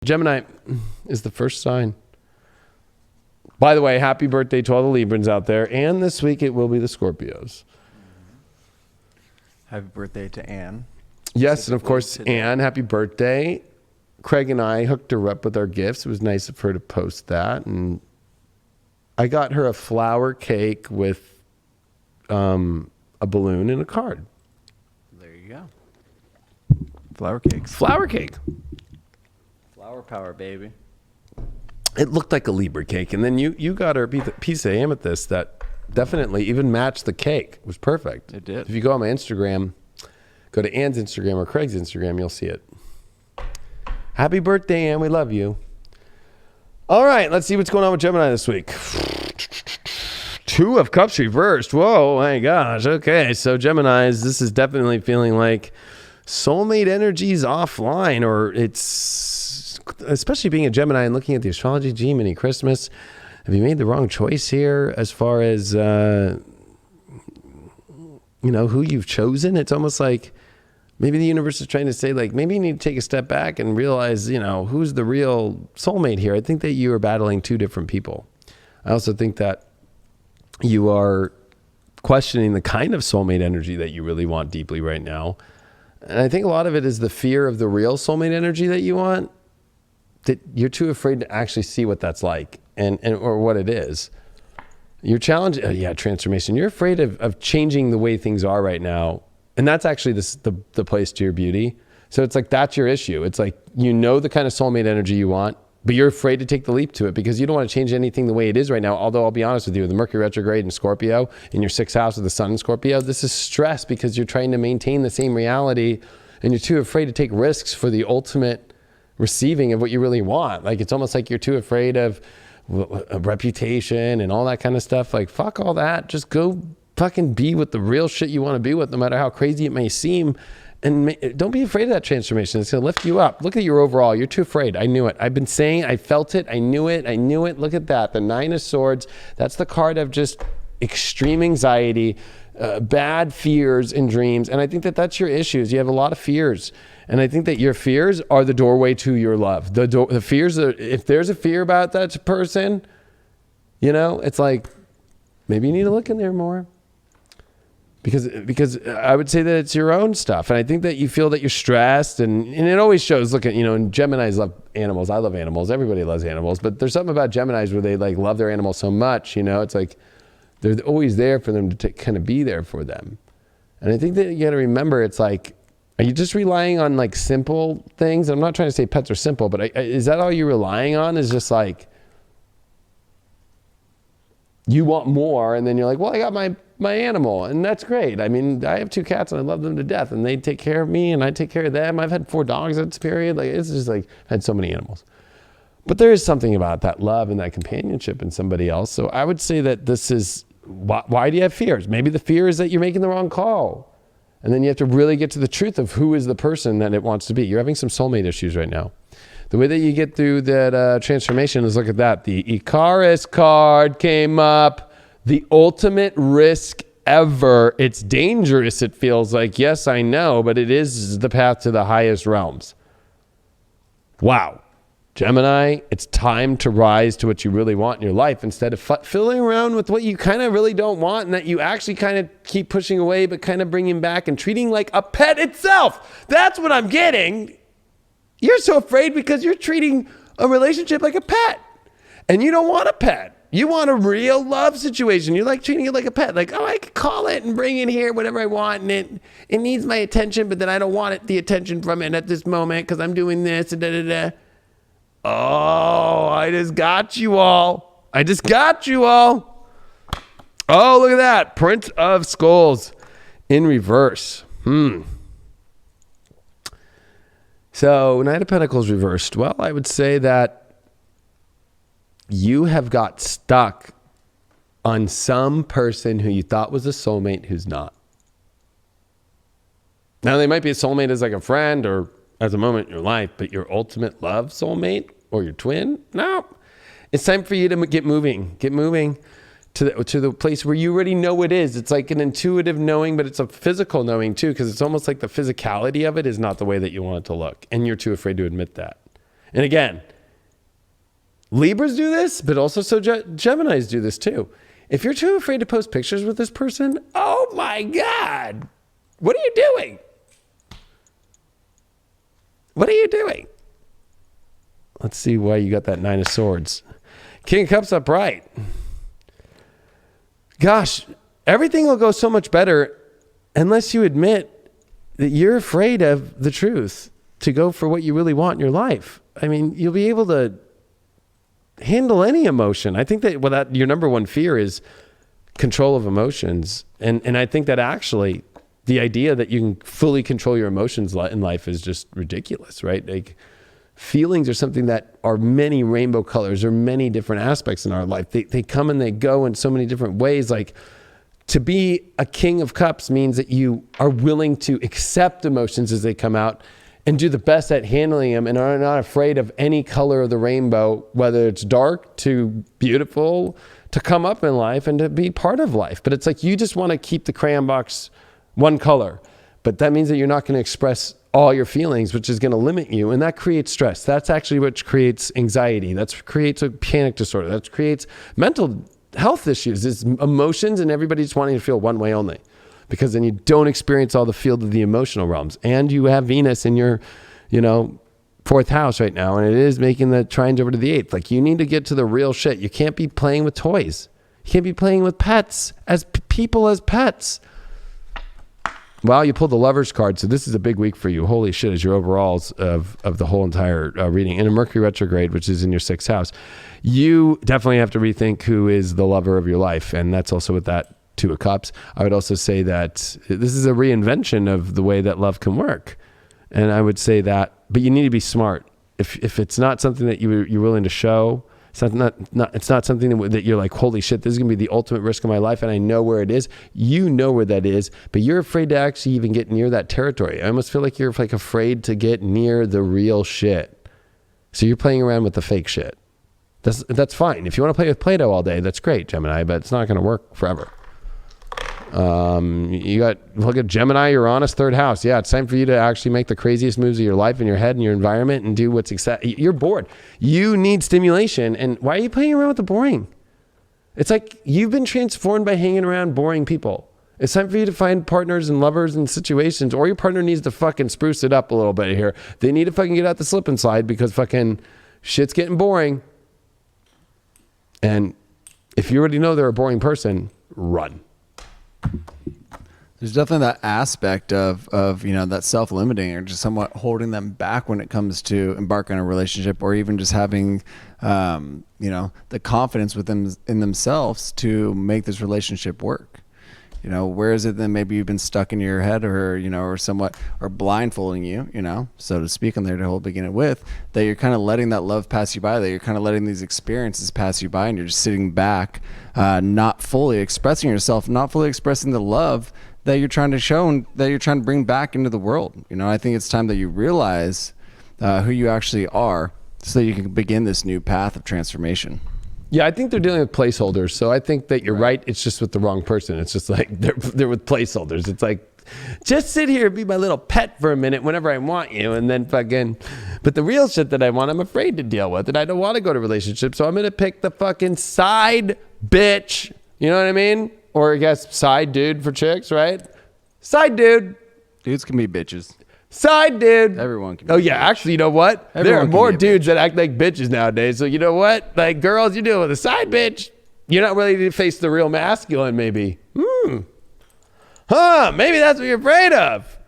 Gemini is the first sign. By the way, happy birthday to all the Librans out there. And this week it will be the Scorpios. Happy birthday to Anne. Yes, and of course, Anne, happy birthday. Craig and I hooked her up with our gifts. It was nice of her to post that. And I got her a flower cake with a balloon and a card. There you go. Flower cakes. Flower cake. Flower power, baby. It looked like a Libra cake. And then you got her a piece of amethyst that definitely even matched the cake. It was perfect. It did. If you go on my Instagram, go to Anne's Instagram or Craig's Instagram, you'll see it. Happy birthday, Anne. We love you. All right, let's see what's going on with Gemini this week. Two of Cups reversed. Whoa, my gosh. Okay, so Geminis, this is definitely feeling like soulmate energy's offline, or it's, especially being a Gemini and looking at the astrology, Gemini Christmas. Have you made the wrong choice here as far as, who you've chosen? It's almost like maybe the universe is trying to say, like, maybe you need to take a step back and realize, who's the real soulmate here. I think that you are battling two different people. I also think that you are questioning the kind of soulmate energy that you really want deeply right now. And I think a lot of it is the fear of the real soulmate energy that you want, that you're too afraid to actually see what that's like or what it is. You're challenged, transformation. You're afraid of changing the way things are right now. And that's actually the place to your beauty. So it's like, that's your issue. It's like, the kind of soulmate energy you want, but you're afraid to take the leap to it because you don't want to change anything the way it is right now. Although I'll be honest with you, the Mercury retrograde in Scorpio, in your 6th house of the sun in Scorpio, this is stress because you're trying to maintain the same reality and you're too afraid to take risks for the ultimate receiving of what you really want. Like, it's almost like you're too afraid of a reputation and all that kind of stuff. Like, fuck all that. Just go fucking be with the real shit you want to be with, no matter how crazy it may seem. And don't be afraid of that transformation. It's going to lift you up. Look at your overall. You're too afraid. I knew it. I've been saying, I felt it. I knew it. Look at that. The 9 of Swords. That's the card of just extreme anxiety, bad fears and dreams. And I think that that's your issues. You have a lot of fears. And I think that your fears are the doorway to your love. The fears, if there's a fear about that person, it's like, maybe you need to look in there more. Because I would say that it's your own stuff. And I think that you feel that you're stressed and it always shows. Look at, and Geminis love animals. I love animals. Everybody loves animals. But there's something about Geminis where they love their animals so much, it's like they're always there for them to kind of be there for them. And I think that you got to remember, it's like, are you just relying on like simple things? I'm not trying to say pets are simple, but is that all you're relying on? Is just like, you want more and then you're like, well, I got my animal and that's great. I mean, I have 2 cats and I love them to death and they take care of me and I take care of them. I've had 4 dogs at this period. Like, it's just like, I had so many animals. But there is something about that love and that companionship in somebody else. So I would say that this is, why do you have fears? Maybe the fear is that you're making the wrong call. And then you have to really get to the truth of who is the person that it wants to be. You're having some soulmate issues right now. The way that you get through that transformation is, look at that. The eCommerce card came up. The ultimate risk ever. It's dangerous, it feels like. Yes, I know, but it is the path to the highest realms. Wow. Gemini, it's time to rise to what you really want in your life instead of fiddling around with what you kind of really don't want and that you actually kind of keep pushing away but kind of bringing back and treating like a pet itself. That's what I'm getting. You're so afraid because you're treating a relationship like a pet and you don't want a pet. You want a real love situation. You like treating it like a pet. Like, oh, I can call it and bring it here whatever I want. And it needs my attention, but then I don't want the attention from it at this moment because I'm doing this. And da, da, da. Oh, I just got you all. Oh, look at that. Prince of Skulls in reverse. So, Knight of Pentacles reversed. Well, I would say that you have got stuck on some person who you thought was a soulmate who's not. Now, they might be a soulmate as like a friend or as a moment in your life, but your ultimate love soulmate or your twin? No. It's time for you to get moving. Get moving to the place where you already know it is. It's like an intuitive knowing, but it's a physical knowing too, because it's almost like the physicality of it is not the way that you want it to look. And you're too afraid to admit that. And again, Libras do this, but also so Geminis do this too. If you're too afraid to post pictures with this person, oh my God, what are you doing? What are you doing? Let's see why you got that 9 of Swords. King of Cups upright. Gosh, everything will go so much better unless you admit that you're afraid of the truth to go for what you really want in your life. I mean, you'll be able to handle any emotion. I think that your number one fear is control of emotions. And I think that actually the idea that you can fully control your emotions in life is just ridiculous, right? Like, feelings are something that are many rainbow colors or many different aspects in our life. They come and they go in so many different ways. Like, to be a King of Cups means that you are willing to accept emotions as they come out and do the best at handling them and are not afraid of any color of the rainbow, whether it's dark to beautiful, to come up in life and to be part of life. But it's like you just want to keep the crayon box one color. But that means that you're not going to express all your feelings, which is going to limit you. And that creates stress. That's actually what creates anxiety. That creates a panic disorder. That creates mental health issues. It's emotions, and everybody's wanting to feel one way only, because then you don't experience all the field of the emotional realms. And you have Venus in your, fourth house right now, and it is making the trines over to the 8th. Like, you need to get to the real shit. You can't be playing with toys. You can't be playing with pets as people as pets. Well, you pulled the Lovers card, so this is a big week for you. Holy shit, as your overalls of the whole entire reading. And a Mercury retrograde, which is in your 6th house. You definitely have to rethink who is the lover of your life, and that's also with that 2 of Cups. I would also say that this is a reinvention of the way that love can work. And I would say that, but you need to be smart. If it's not something that you're willing to show, it's not something that you're like, holy shit, this is going to be the ultimate risk of my life, and I know where it is. You know where that is, but you're afraid to actually even get near that territory. I almost feel like you're like afraid to get near the real shit. So you're playing around with the fake shit. That's fine. If you want to play with Play-Doh all day, that's great, Gemini, but it's not going to work forever. Look at Gemini, Uranus, 3rd house. Yeah, it's time for you to actually make the craziest moves of your life in your head and your environment and do what's exciting. You're bored. You need stimulation. And why are you playing around with the boring? It's like you've been transformed by hanging around boring people. It's time for you to find partners and lovers and situations, or your partner needs to fucking spruce it up a little bit here. They need to fucking get out the slip and slide, because fucking shit's getting boring. And if you already know they're a boring person, run. There's definitely that aspect of that self-limiting or just somewhat holding them back when it comes to embarking on a relationship, or even just having the confidence in themselves to make this relationship work. Where is it that maybe you've been stuck in your head or somewhat, or blindfolding you, so to speak, on there to hold begin it with, that you're kind of letting that love pass you by, that you're kind of letting these experiences pass you by, and you're just sitting back, not fully expressing yourself, not fully expressing the love that you're trying to show and that you're trying to bring back into the world. I think it's time that you realize who you actually are, so that you can begin this new path of transformation. Yeah, I think they're dealing with placeholders. So I think that you're right. It's just with the wrong person. It's just like they're with placeholders. It's like, just sit here and be my little pet for a minute whenever I want you, and then fucking. But the real shit that I want, I'm afraid to deal with, and I don't want to go to relationships. So I'm gonna pick the fucking side bitch. You know what I mean? Or I guess side dude for chicks, right? Side dude. Dudes can be bitches. Side dude. Everyone can be Oh, yeah. Actually, you know what? There are more dudes that act like bitches nowadays. So, you know what? Like, girls, you're dealing with a side bitch. You're not ready to face the real masculine, maybe. Maybe that's what you're afraid of.